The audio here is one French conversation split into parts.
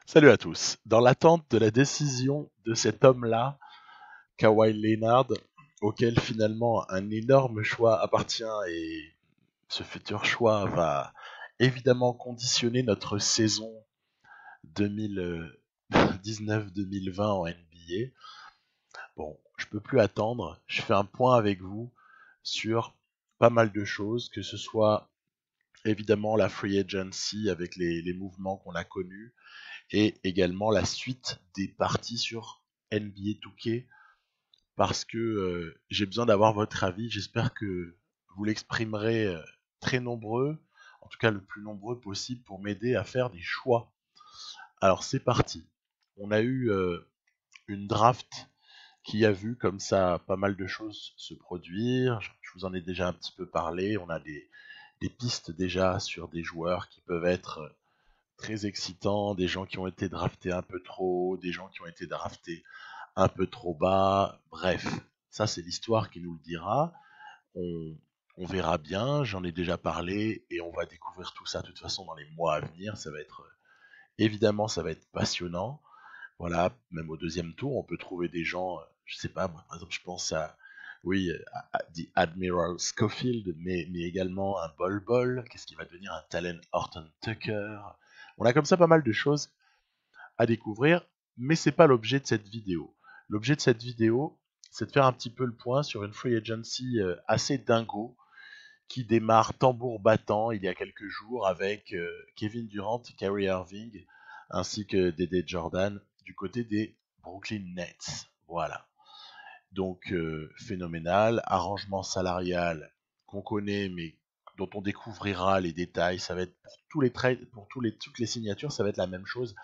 Salut à tous. Dans l'attente de la décision de cet homme-là, Kawhi Leonard, auquel finalement un énorme choix appartient et ce futur choix va évidemment conditionner notre saison 2019-2020 en NBA. Bon, je peux plus attendre. Je fais un point avec vous sur pas mal de choses, que ce soit évidemment la free agency avec les mouvements qu'on a connus, et également la suite des parties sur NBA 2K parce que j'ai besoin d'avoir votre avis. J'espère que vous l'exprimerez très nombreux, en tout cas le plus nombreux possible pour m'aider à faire des choix. Alors c'est parti. On a eu une draft qui a vu comme ça pas mal de choses se produire. Je vous en ai déjà un petit peu parlé. On a des pistes déjà sur des joueurs qui peuvent être très excitants, des gens qui ont été draftés un peu trop haut, des gens qui ont été draftés un peu trop bas. Bref, ça c'est l'histoire qui nous le dira. On, on verra bien, j'en ai déjà parlé et on va découvrir tout ça de toute façon dans les mois à venir. Ça va être évidemment ça va être passionnant. Voilà, même au deuxième tour, on peut trouver des gens, je sais pas, moi, par exemple, je pense à oui, à The Admiral Schofield, mais également un Bol Bol. Qu'est-ce qui va devenir un talent Horton Tucker? On a comme ça pas mal de choses à découvrir, mais c'est pas l'objet de cette vidéo. L'objet de cette vidéo, c'est de faire un petit peu le point sur une free agency assez dingo qui démarre tambour battant il y a quelques jours avec Kevin Durant, Kyrie Irving ainsi que Dede Jordan du côté des Brooklyn Nets. Voilà. Donc phénoménal, arrangement salarial qu'on connaît mais dont on découvrira les détails. Ça va être pour tous les trades, pour toutes les signatures, ça va être la même chose.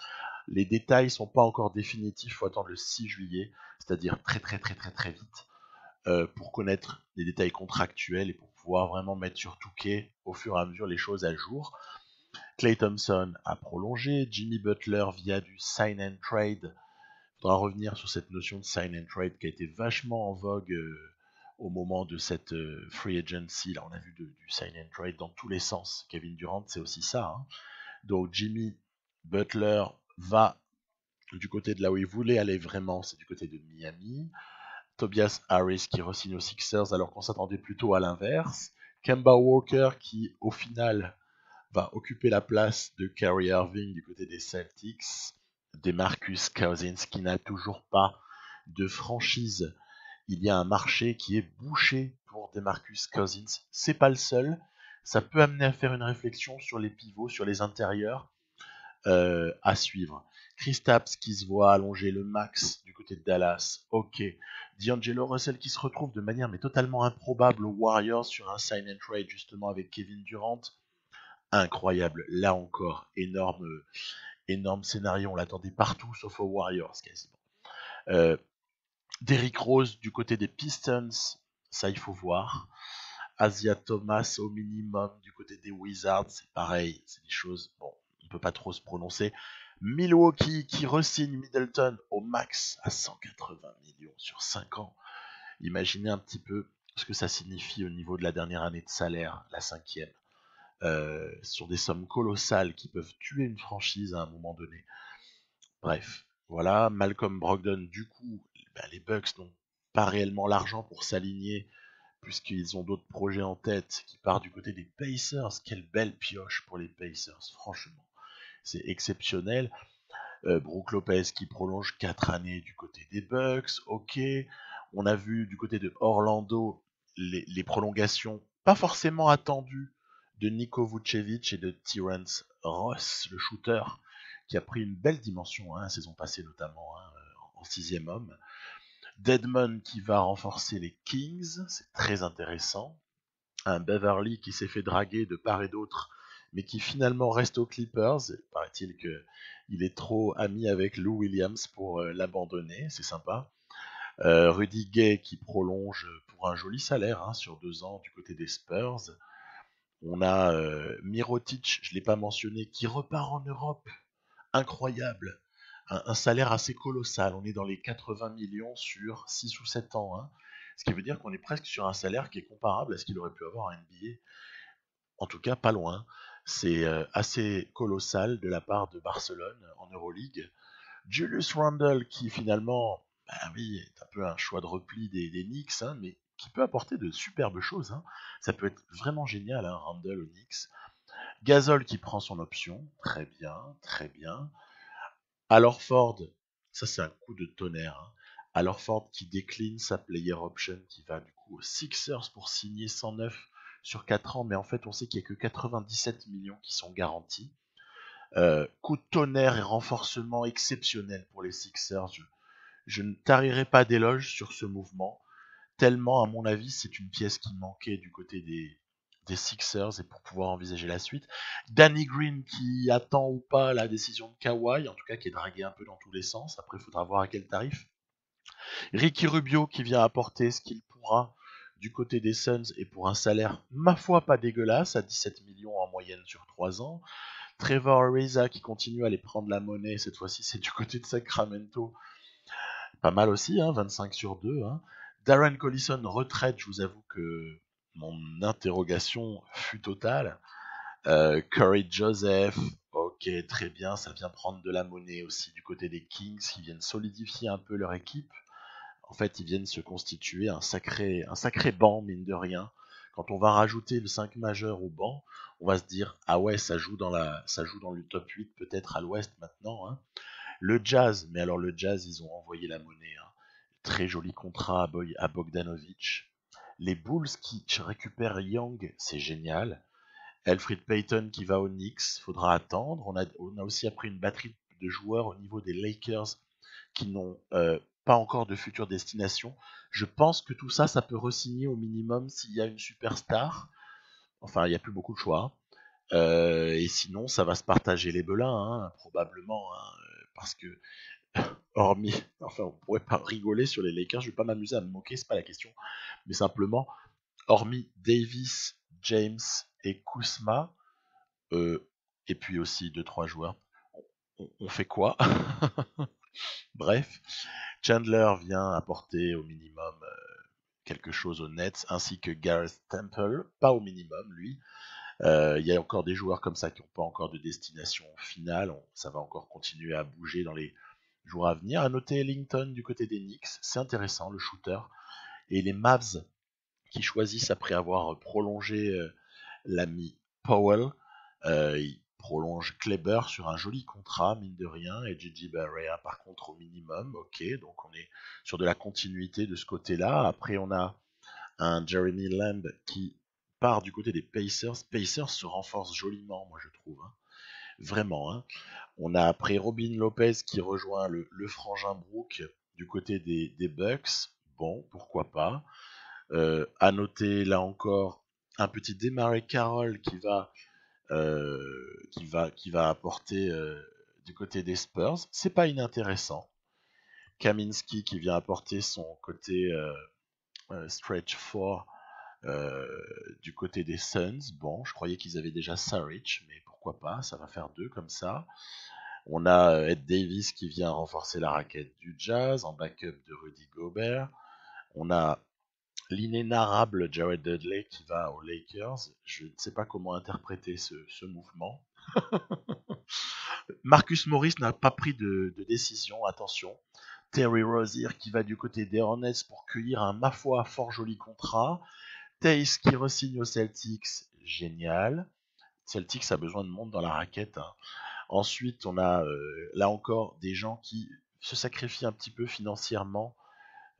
Les détails sont pas encore définitifs, il faut attendre le 6 juillet, c'est-à-dire très vite, pour connaître les détails contractuels et pour pouvoir vraiment mettre sur Touquet au fur et à mesure les choses à jour. Klay Thompson a prolongé, Jimmy Butler via du sign and trade. Il faudra revenir sur cette notion de sign and trade qui a été vachement en vogue au moment de cette free agency. Là, on a vu du sign and trade dans tous les sens. Kevin Durant, c'est aussi ça, hein. Donc Jimmy Butler va du côté de là où il voulait aller vraiment, c'est du côté de Miami. Tobias Harris qui re-signe aux Sixers alors qu'on s'attendait plutôt à l'inverse. Kemba Walker qui au final va occuper la place de Kyrie Irving du côté des Celtics. DeMarcus Cousins qui n'a toujours pas de franchise. Il y a un marché qui est bouché pour DeMarcus Cousins. C'est pas le seul. Ça peut amener à faire une réflexion sur les pivots, sur les intérieurs à suivre. Kristaps qui se voit allonger le max du côté de Dallas, ok. D'Angelo Russell qui se retrouve de manière mais totalement improbable aux Warriors sur un sign and trade justement avec Kevin Durant, incroyable. Là encore, énorme scénario, on l'attendait partout sauf aux Warriors quasiment. Euh, Derrick Rose du côté des Pistons, ça il faut voir. Asia Thomas au minimum du côté des Wizards, c'est pareil, c'est des choses, bon, on peut pas trop se prononcer. Milwaukee qui re-signe Middleton au max à 180 millions sur 5 ans. Imaginez un petit peu ce que ça signifie au niveau de la dernière année de salaire, la cinquième. Sur des sommes colossales qui peuvent tuer une franchise à un moment donné. Bref, voilà, Malcolm Brogdon, du coup, les Bucks n'ont pas réellement l'argent pour s'aligner puisqu'ils ont d'autres projets en tête qui partent du côté des Pacers. Quelle belle pioche pour les Pacers, franchement. C'est exceptionnel. Brook Lopez qui prolonge 4 années du côté des Bucks, ok. On a vu du côté de Orlando les prolongations pas forcément attendues de Niko Vucevic et de Terrence Ross, le shooter, qui a pris une belle dimension, hein, la saison passée notamment, hein, en sixième homme. Deadman qui va renforcer les Kings, c'est très intéressant. Un Beverly qui s'est fait draguer de part et d'autre, mais qui finalement reste aux Clippers. Il paraît-il qu'il est trop ami avec Lou Williams pour l'abandonner, c'est sympa. Rudy Gay qui prolonge pour un joli salaire, hein, sur 2 ans du côté des Spurs. On a Mirotic, je ne l'ai pas mentionné, qui repart en Europe. Incroyable. Un salaire assez colossal. On est dans les 80 millions sur 6 ou 7 ans, hein. Ce qui veut dire qu'on est presque sur un salaire qui est comparable à ce qu'il aurait pu avoir en NBA. En tout cas, pas loin. C'est assez colossal de la part de Barcelone en Euroleague. Julius Randle qui finalement, bah oui, est un peu un choix de repli des Knicks, hein, mais qui peut apporter de superbes choses, hein. Ça peut être vraiment génial, hein, Randle aux Knicks. Gasol qui prend son option, très bien, très bien. Al Horford, ça c'est un coup de tonnerre, hein. Al Horford qui décline sa player option, qui va du coup aux Sixers pour signer 109 sur 4 ans, mais en fait on sait qu'il n'y a que 97 millions qui sont garantis. Coup de tonnerre et renforcement exceptionnel pour les Sixers. Je ne tarirai pas d'éloges sur ce mouvement, tellement à mon avis c'est une pièce qui manquait du côté des Sixers et pour pouvoir envisager la suite. Danny Green qui attend ou pas la décision de Kawhi, en tout cas qui est dragué un peu dans tous les sens, après il faudra voir à quel tarif. Ricky Rubio qui vient apporter ce qu'il pourra du côté des Suns et pour un salaire ma foi pas dégueulasse à 17 millions en moyenne sur 3 ans. Trevor Ariza qui continue à aller prendre la monnaie, cette fois-ci c'est du côté de Sacramento. Pas mal aussi, hein, 25 sur 2. Hein. Darren Collison retraite, je vous avoue que mon interrogation fut totale. Corey Joseph, ok, très bien, ça vient prendre de la monnaie aussi du côté des Kings qui viennent solidifier un peu leur équipe. En fait, ils viennent se constituer un sacré banc, mine de rien. Quand on va rajouter le 5 majeur au banc, on va se dire, ah ouais, ça joue dans le top 8 peut-être à l'ouest maintenant. Hein. Le Jazz, mais alors le Jazz, ils ont envoyé la monnaie. Hein. Très joli contrat à Bogdanovic. Les Bulls qui récupèrent Young, c'est génial. Elfrid Payton qui va aux Knicks, faudra attendre. On a aussi appris une batterie de joueurs au niveau des Lakers qui n'ont pas encore de future destination. Je pense que tout ça, ça peut re-signer au minimum s'il y a une superstar. Enfin, il n'y a plus beaucoup de choix. Et sinon, ça va se partager les belins, hein, probablement, hein, parce que hormis, enfin, on pourrait pas rigoler sur les Lakers. Je vais pas m'amuser à me moquer, c'est pas la question, mais simplement, hormis Davis, James et Kuzma, et puis aussi deux trois joueurs, on fait quoi? Bref, Chandler vient apporter au minimum quelque chose aux Nets, ainsi que Gareth Temple, pas au minimum lui. Il y a encore des joueurs comme ça qui n'ont pas encore de destination finale. Ça va encore continuer à bouger dans les jours à venir. À noter Ellington du côté des Knicks, c'est intéressant, le shooter. Et les Mavs qui choisissent, après avoir prolongé l'ami Powell, ils prolongent Kleber sur un joli contrat, mine de rien, et Gigi Barea par contre au minimum. Ok, donc on est sur de la continuité de ce côté-là. Après, on a un Jeremy Lamb qui part du côté des Pacers. Pacers se renforce joliment, moi je trouve. Hein. Vraiment. Hein. On a après Robin Lopez qui rejoint le frangin Brook du côté des Bucks. Bon, pourquoi pas. À noter là encore un petit Desmarais Carroll qui va apporter du côté des Spurs. C'est pas inintéressant. Kaminski qui vient apporter son côté stretch 4 du côté des Suns. Bon, je croyais qu'ils avaient déjà Saric, mais pourquoi pas, ça va faire deux comme ça. On a Ed Davis qui vient renforcer la raquette du Jazz en backup de Rudy Gobert. On a l'inénarrable Jared Dudley qui va aux Lakers. Je ne sais pas comment interpréter ce mouvement. Marcus Morris n'a pas pris de décision, attention. Terry Rozier qui va du côté des Hornets pour cueillir un ma foi fort joli contrat. Tace qui re-signe aux Celtics, génial. Celtics a besoin de monde dans la raquette. Hein. Ensuite, on a là encore des gens qui se sacrifient un petit peu financièrement.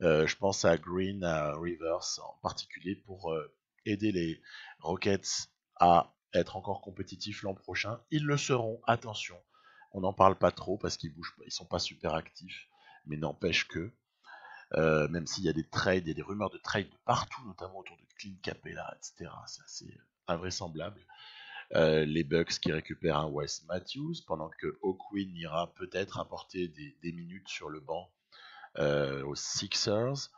Je pense à Green, à Rivers en particulier pour aider les Rockets à être encore compétitifs l'an prochain. Ils le seront, attention. On n'en parle pas trop parce qu'ils bougent pas, ils sont pas super actifs, mais n'empêche que même s'il y a des trades et des rumeurs de trades de partout, notamment autour de Clint Capella, etc. C'est assez invraisemblable. Les Bucks qui récupèrent un Wes Matthews, pendant que O'Quinn ira peut-être apporter des minutes sur le banc aux Sixers.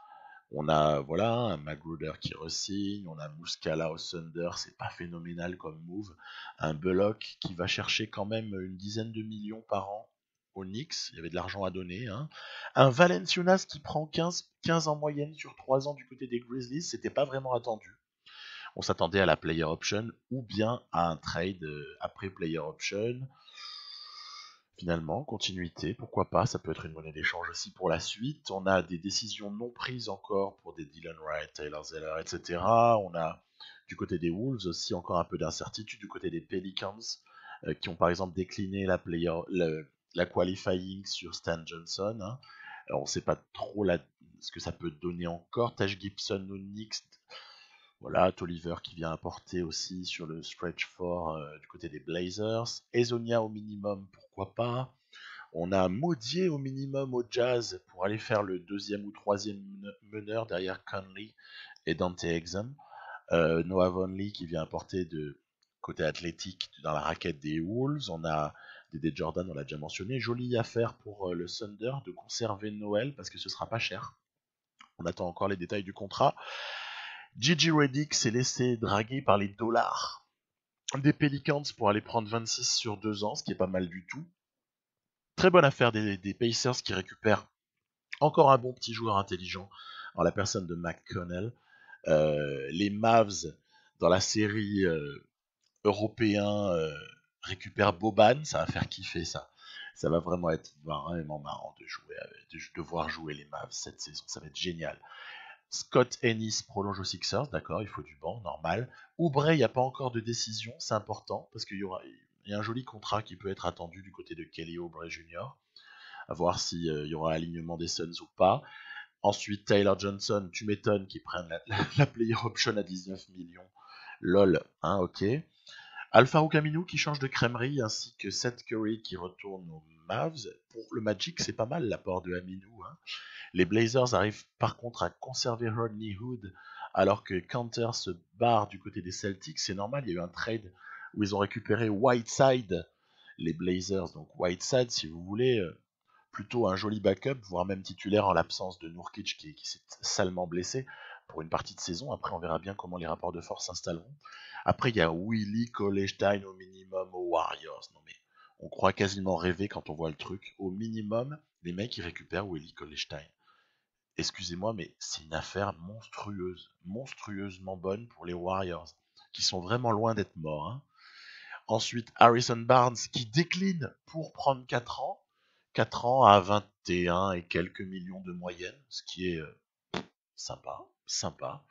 On a voilà un Magruder qui re-signe, on a Muscala au Thunder, c'est pas phénoménal comme move. Un Bullock qui va chercher quand même une dizaine de millions par an aux Knicks, il y avait de l'argent à donner. Hein. Un Valenciunas qui prend 15 en moyenne sur 3 ans du côté des Grizzlies, c'était pas vraiment attendu. On s'attendait à la player option ou bien à un trade après player option. Finalement, continuité, pourquoi pas, ça peut être une monnaie d'échange aussi pour la suite. On a des décisions non prises encore pour des Dylan Wright, Taylor Zeller, etc. On a du côté des Wolves aussi encore un peu d'incertitude, du côté des Pelicans, qui ont par exemple décliné la qualifying sur Stan Johnson. Hein. Alors, on ne sait pas trop ce que ça peut donner encore. Taj Gibson ou Knicks, voilà, Tolliver qui vient apporter aussi sur le stretch 4 du côté des Blazers. Ezonia au minimum, pourquoi pas. On a Maudier au minimum au Jazz pour aller faire le deuxième ou troisième meneur derrière Conley et Dante Exum. Noah Vonley qui vient apporter de côté athlétique dans la raquette des Wolves. On a Dédé Jordan, on l'a déjà mentionné. Jolie affaire pour le Thunder de conserver Noël parce que ce sera pas cher. On attend encore les détails du contrat. Gigi Redick s'est laissé draguer par les dollars des Pelicans pour aller prendre 26 sur 2 ans, ce qui est pas mal du tout. Très bonne affaire des Pacers qui récupèrent encore un bon petit joueur intelligent en la personne de McConnell. Les Mavs dans la série européen récupèrent Boban, ça va faire kiffer ça. Ça va vraiment être vraiment marrant de voir jouer les Mavs cette saison, ça va être génial. Scott Ennis prolonge aux Sixers, d'accord, il faut du banc, normal. Oubre, il n'y a pas encore de décision, c'est important, parce qu'il y a un joli contrat qui peut être attendu du côté de Kelly Oubre Jr., à voir s'il y aura alignement des Suns ou pas. Ensuite, Tyler Johnson, tu m'étonnes qu'ils prennent la player option à 19 millions. Lol, hein, ok. Al-Farouq Aminu qui change de crèmerie, ainsi que Seth Curry qui retourne aux Mavs. Pour le Magic, c'est pas mal l'apport de Aminu, hein. Les Blazers arrivent par contre à conserver Rodney Hood alors que Cantor se barre du côté des Celtics. C'est normal, il y a eu un trade où ils ont récupéré Whiteside, les Blazers. Donc Whiteside, si vous voulez, plutôt un joli backup, voire même titulaire en l'absence de Nurkic qui s'est salement blessé pour une partie de saison. Après, on verra bien comment les rapports de force s'installeront. Après, il y a Willie Cauley-Stein au minimum aux Warriors. Non mais, on croit quasiment rêver quand on voit le truc. Au minimum, les mecs, ils récupèrent Willie Cauley-Stein. Excusez-moi, mais c'est une affaire monstrueuse, monstrueusement bonne pour les Warriors, qui sont vraiment loin d'être morts. Hein. Ensuite, Harrison Barnes qui décline pour prendre 4 ans. 4 ans à 21 et quelques millions de moyenne, ce qui est sympa.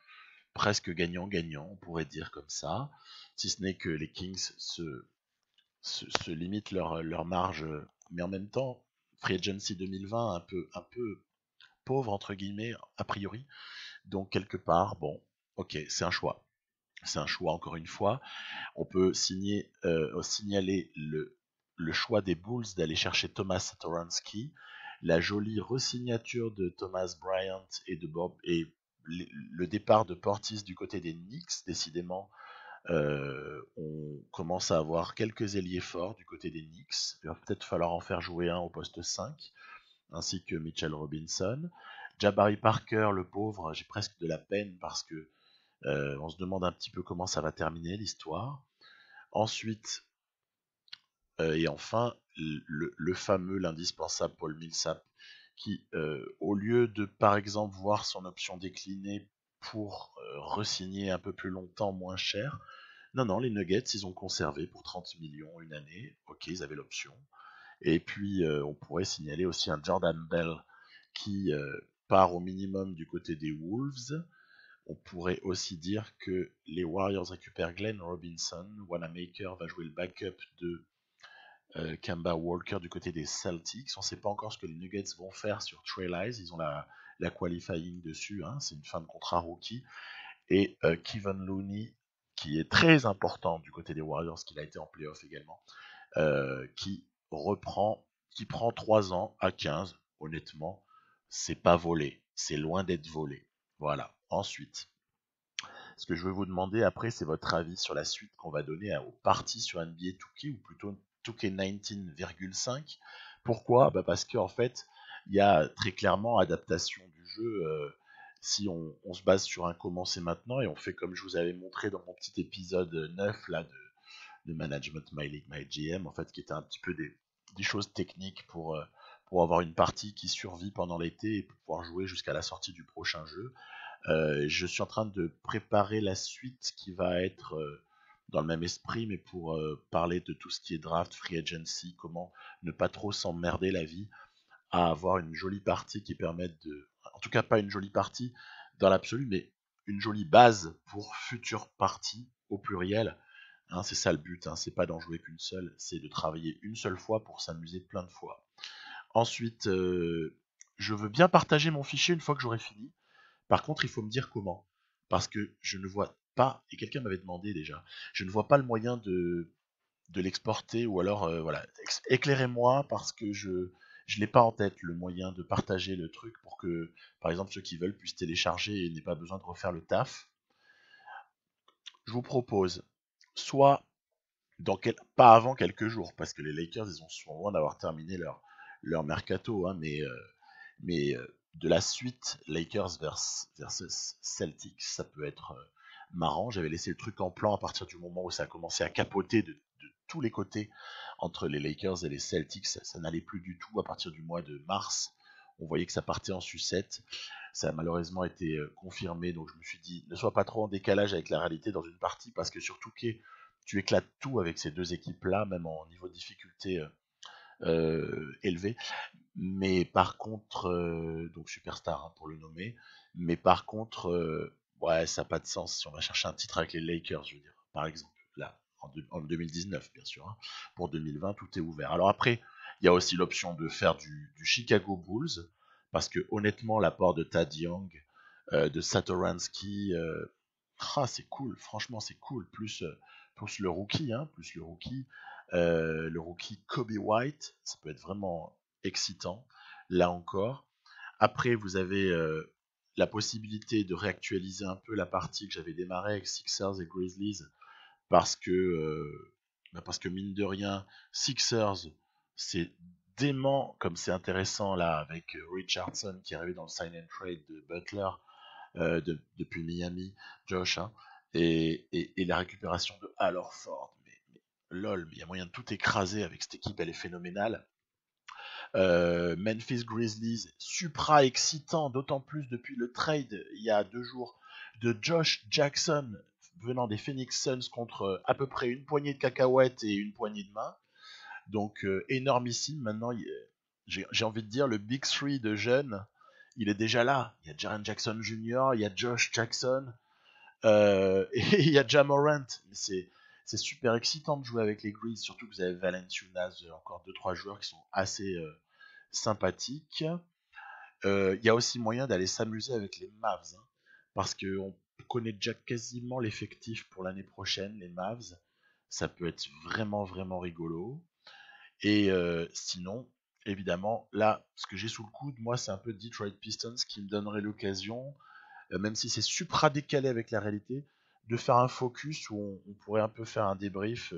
Presque gagnant-gagnant, on pourrait dire comme ça. Si ce n'est que les Kings se limitent leur marge, mais en même temps, Free Agency 2020 un peu pauvre entre guillemets a priori, donc quelque part bon, ok, c'est un choix encore une fois. On peut signaler le choix des Bulls d'aller chercher Thomas Satoransky, la jolie resignature de Thomas Bryant et de Bob et le départ de Portis du côté des Knicks. Décidément, on commence à avoir quelques ailiers forts du côté des Knicks. Il va peut-être falloir en faire jouer un au poste 5, ainsi que Mitchell Robinson. Jabari Parker, le pauvre, j'ai presque de la peine parce que on se demande un petit peu comment ça va terminer l'histoire. Ensuite, et enfin, le fameux, l'indispensable Paul Millsap, qui, au lieu de, par exemple, voir son option décliner pour re-signer un peu plus longtemps, moins cher, non, les Nuggets, ils ont conservé pour 30 millions une année. Ok, ils avaient l'option. Et puis, on pourrait signaler aussi un Jordan Bell qui part au minimum du côté des Wolves. On pourrait aussi dire que les Warriors récupèrent Glenn Robinson. Wanamaker va jouer le backup de Kemba Walker du côté des Celtics. On ne sait pas encore ce que les Nuggets vont faire sur Trey Lyles. Ils ont la qualifying dessus. Hein. C'est une fin de contrat rookie. Et Kevon Looney, qui est très important du côté des Warriors, qu'il a été en playoff également, qui prend 3 ans à 15. Honnêtement, c'est pas volé. C'est loin d'être volé. Voilà. Ensuite, ce que je veux vous demander après, c'est votre avis sur la suite qu'on va donner aux parties sur NBA 2K, ou plutôt 2K19,5. Pourquoi ? Parce qu'en fait, il y a très clairement adaptation du jeu. Si on se base sur un commencer maintenant et on fait comme je vous avais montré dans mon petit épisode 9 là, de Management My League My GM, en fait, qui était un petit peu des choses techniques pour avoir une partie qui survit pendant l'été et pour pouvoir jouer jusqu'à la sortie du prochain jeu. Je suis en train de préparer la suite qui va être dans le même esprit, mais pour parler de tout ce qui est draft, free agency, comment ne pas trop s'emmerder la vie, à avoir une jolie partie qui permette de... En tout cas, pas une jolie partie dans l'absolu, mais une jolie base pour futures parties au pluriel. Hein, c'est ça le but, hein, c'est pas d'en jouer qu'une seule, c'est de travailler une seule fois pour s'amuser plein de fois. Ensuite, je veux bien partager mon fichier une fois que j'aurai fini. Par contre, il faut me dire comment. Parce que je ne vois pas, et quelqu'un m'avait demandé déjà, je ne vois pas le moyen de l'exporter, ou alors, voilà, éclairez-moi parce que je l'ai pas en tête, le moyen de partager le truc pour que, par exemple, ceux qui veulent puissent télécharger et n'aient pas besoin de refaire le taf. Je vous propose, soit pas avant quelques jours, parce que les Lakers, ils sont loin d'avoir terminé leur mercato, hein, mais de la suite Lakers versus Celtics, ça peut être marrant. J'avais laissé le truc en plan à partir du moment où ça a commencé à capoter de tous les côtés entre les Lakers et les Celtics. Ça n'allait plus du tout à partir du mois de mars. On voyait que ça partait en sucette. Ça a malheureusement été confirmé, donc je me suis dit, ne sois pas trop en décalage avec la réalité dans une partie, parce que surtout que tu éclates tout avec ces deux équipes-là, même en niveau de difficulté élevé. Mais par contre, donc superstar hein, pour le nommer, mais par contre, ouais, ça n'a pas de sens si on va chercher un titre avec les Lakers, je veux dire, par exemple, là, en 2019, bien sûr. Hein. Pour 2020, tout est ouvert. Alors après, il y a aussi l'option de faire du Chicago Bulls, parce que honnêtement, l'apport de Thad Young, de Satoransky, c'est cool, franchement, c'est cool. Plus le rookie Kobe White, ça peut être vraiment excitant, là encore. Après, vous avez la possibilité de réactualiser un peu la partie que j'avais démarrée avec Sixers et Grizzlies, parce que, parce que mine de rien, Sixers, c'est dément comme c'est intéressant là, avec Richardson qui est arrivé dans le sign and trade de Butler depuis Miami, Josh, hein, et la récupération de Al Horford. Lol, mais il y a moyen de tout écraser avec cette équipe, elle est phénoménale. Memphis Grizzlies, supra excitant, d'autant plus depuis le trade il y a 2 jours de Josh Jackson venant des Phoenix Suns contre à peu près une poignée de cacahuètes et une poignée de main. Donc énormissime. Maintenant, j'ai envie de dire le Big Three de jeunes, il est déjà là. Il y a Jaren Jackson Jr., il y a Josh Jackson et il y a Ja Morant. C'est super excitant de jouer avec les Grizzlies, surtout que vous avez Valanciunas, encore 2-3 joueurs qui sont assez sympathiques. Il y a aussi moyen d'aller s'amuser avec les Mavs, hein, parce qu'on connaît déjà quasiment l'effectif pour l'année prochaine, les Mavs. Ça peut être vraiment, vraiment rigolo. Et sinon, évidemment, là, ce que j'ai sous le coude, moi, c'est un peu Detroit Pistons qui me donnerait l'occasion, même si c'est supra décalé avec la réalité, de faire un focus où on pourrait un peu faire un débrief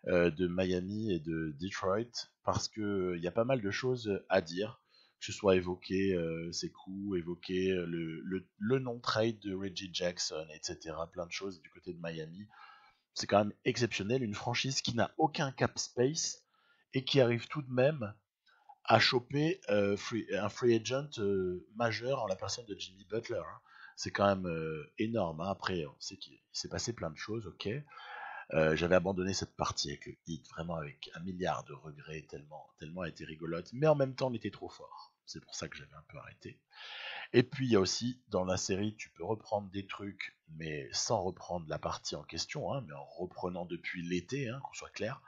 de Miami et de Detroit, parce que il y a pas mal de choses à dire, que ce soit évoquer ses coups, évoquer le non-trade de Reggie Jackson, etc. Plein de choses du côté de Miami. C'est quand même exceptionnel, une franchise qui n'a aucun cap space et qui arrive tout de même à choper un free agent majeur en la personne de Jimmy Butler. Hein. C'est quand même énorme. Hein. Après, on sait qu'il s'est passé plein de choses, ok. J'avais abandonné cette partie avec le hit, vraiment avec un milliard de regrets, tellement elle était rigolote, mais en même temps on était trop fort. C'est pour ça que j'avais un peu arrêté. Et puis il y a aussi, dans la série, tu peux reprendre des trucs, mais sans reprendre la partie en question, hein, mais en reprenant depuis l'été, hein, qu'on soit clair.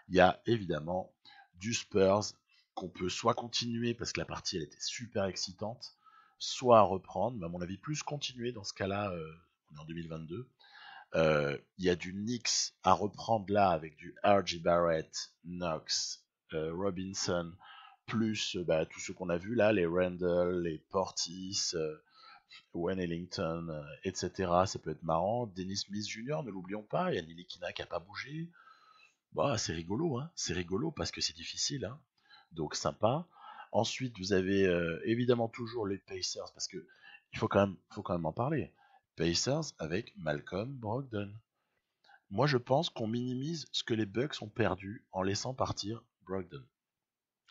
Il y a évidemment du Spurs qu'on peut soit continuer parce que la partie elle était super excitante, soit reprendre, mais à mon avis plus continuer dans ce cas-là, on est en 2022. Il y a du Knicks à reprendre là avec du R.J. Barrett, Knox, Robinson, plus tous ceux qu'on a vus là, les Randall, les Portis, Wayne Ellington, etc. Ça peut être marrant. Dennis Smith Jr., ne l'oublions pas, il y a Nilikina qui n'a pas bougé. Bah, c'est rigolo, hein. C'est rigolo parce que c'est difficile, hein. Donc sympa. Ensuite, vous avez évidemment toujours les Pacers parce que il faut quand même en parler. Pacers avec Malcolm Brogdon. Moi, je pense qu'on minimise ce que les Bucks ont perdu en laissant partir Brogdon.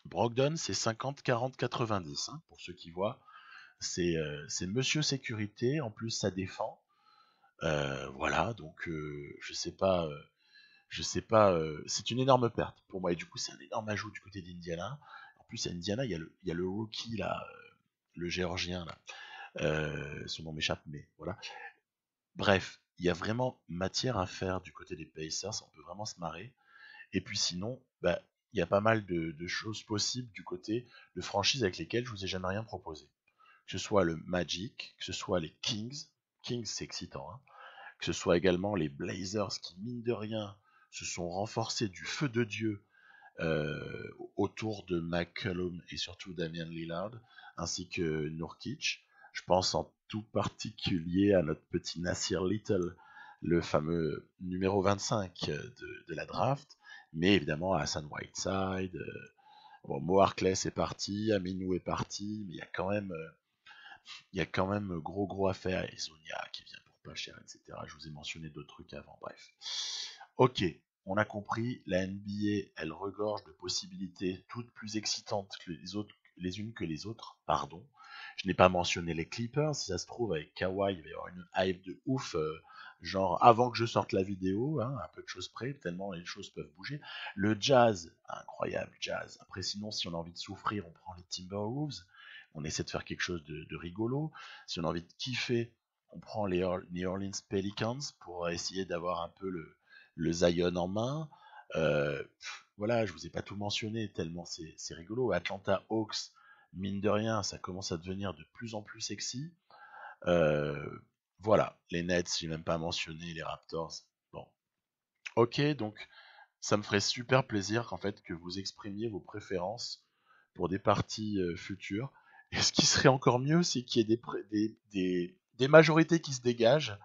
Brogdon, c'est 50, 40, 90, hein, pour ceux qui voient. c'est Monsieur Sécurité, en plus ça défend. Voilà, donc je sais pas, c'est une énorme perte pour moi. Et du coup, c'est un énorme ajout du côté d'Indiana. En plus, à Indiana, il y a le rookie là, le géorgien là. Son nom m'échappe, mais voilà. Bref, il y a vraiment matière à faire du côté des Pacers. On peut vraiment se marrer. Et puis sinon, bah, il y a pas mal de choses possibles du côté de franchises avec lesquelles je vous ai jamais rien proposé. Que ce soit le Magic, que ce soit les Kings. Kings, c'est excitant, hein. Que ce soit également les Blazers qui, mine de rien, se sont renforcés du feu de Dieu autour de McCollum et surtout Damian Lillard, ainsi que Nurkic. Je pense en tout particulier à notre petit Nasir Little, le fameux numéro 25 de la draft, mais évidemment à Hassan Whiteside. Bon, Mo Harkless est parti, Aminou est parti, mais il y a quand même gros à faire. Et Zonia qui vient pour pas cher, etc. Je vous ai mentionné d'autres trucs avant, bref. Ok, on a compris, la NBA, elle regorge de possibilités toutes plus excitantes que les unes que les autres, pardon. Je n'ai pas mentionné les Clippers, si ça se trouve, avec Kawhi, il va y avoir une hype de ouf, genre avant que je sorte la vidéo, hein, un peu de choses près, tellement les choses peuvent bouger. Le Jazz, incroyable Jazz. Après, sinon, si on a envie de souffrir, on prend les Timberwolves, on essaie de faire quelque chose de rigolo. Si on a envie de kiffer, on prend les New Orleans Pelicans pour essayer d'avoir un peu le Zion en main. Voilà, je vous ai pas tout mentionné tellement c'est rigolo. Atlanta Hawks, mine de rien, ça commence à devenir de plus en plus sexy. Euh, voilà, les Nets, j'ai même pas mentionné, les Raptors. Bon, ok, donc ça me ferait super plaisir qu'en fait que vous exprimiez vos préférences pour des parties futures. Et ce qui serait encore mieux, c'est qu'il y ait des majorités qui se dégagent.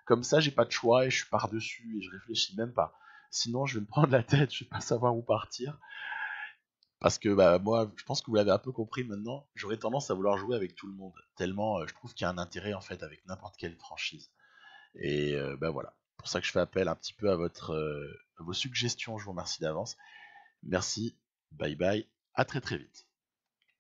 Comme ça, j'ai pas de choix et je suis par-dessus et je réfléchis même pas. Sinon, je vais me prendre la tête, je vais pas savoir où partir. Parce que bah, moi, je pense que vous l'avez un peu compris maintenant, j'aurais tendance à vouloir jouer avec tout le monde. Tellement je trouve qu'il y a un intérêt en fait avec n'importe quelle franchise. Et bah voilà. C'est pour ça que je fais appel un petit peu à vos suggestions. Je vous remercie d'avance. Merci, bye bye, à très très vite.